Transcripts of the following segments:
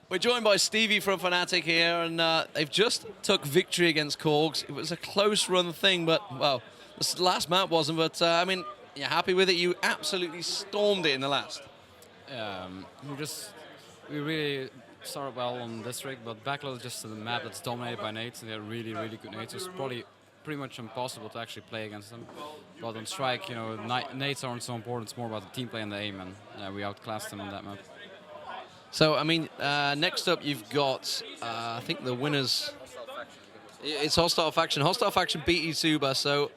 We're joined by Stevie from Fnatic here, and they've just took victory against Korgs. It was a close run thing, but, well, the last map wasn't, but, I mean, you're happy with it? You absolutely stormed it in the last. We really started well on District, but Backlot is just a map that's dominated by nades, and they're really, really good nades. It's probably pretty much impossible to actually play against them. But on Strike, you know, nades aren't so important. It's more about the team play and the aim, and we outclassed them on that map. So, I mean, next up you've got, I think the winners... It's Hostile Faction. Hostile Faction beat Isuba, so...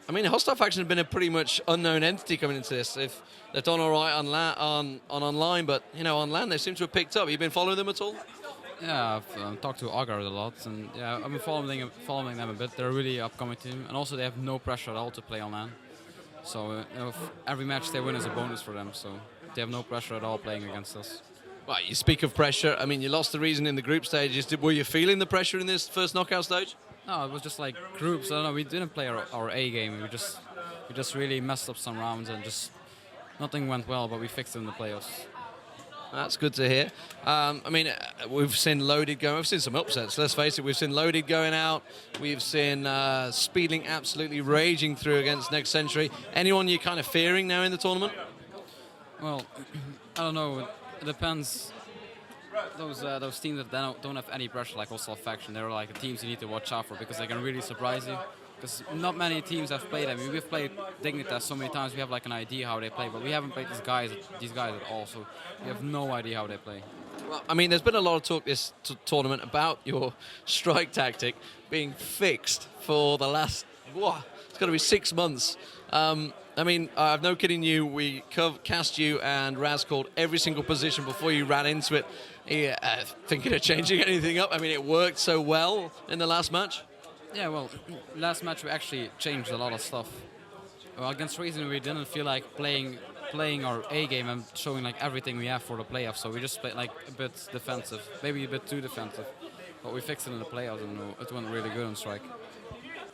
I mean, Hostile Faction have been a pretty much unknown entity coming into this. If they've done all right on online, but, you know, on LAN they seem to have picked up. Have you been following them at all? Yeah, I've talked to Agar a lot, and yeah, I've been following them a bit. They're a really upcoming team, and also they have no pressure at all to play on LAN. So you know, every match they win is a bonus for them, so they have no pressure at all playing against us. Well, you speak of pressure. I mean, you lost the reason in the group stages. Were you feeling the pressure in this first knockout stage? No, it was just like groups. I don't know. We didn't play our A game. We just really messed up some rounds, and just nothing went well. But we fixed it in the playoffs. That's good to hear. I mean, we've seen Loaded going. We've seen some upsets. Let's face it. We've seen Loaded going out. We've seen Speedling absolutely raging through against Next Century. Anyone you're kind of fearing now in the tournament? Well, I don't know. It depends. Those teams that don't have any pressure, like Hostile Faction, they're like the teams you need to watch out for because they can really surprise you. Because not many teams have played them. I mean, we've played Dignitas so many times, we have like an idea how they play, but we haven't played these guys at all, so we have no idea how they play. Well, I mean, there's been a lot of talk this tournament about your strike tactic being fixed for the last, it's got to be 6 months. I mean, I'm no kidding you, we cast you and Raz called every single position before you ran into it. Thinking of changing anything up? I mean, it worked so well in the last match. Yeah, well, last match we actually changed a lot of stuff. Well, against Reason we didn't feel like playing our A game and showing like everything we have for the playoffs, so we just played like a bit defensive, maybe a bit too defensive. But we fixed it in the playoffs and it went really good on Strike.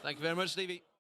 Thank you very much, Stevie.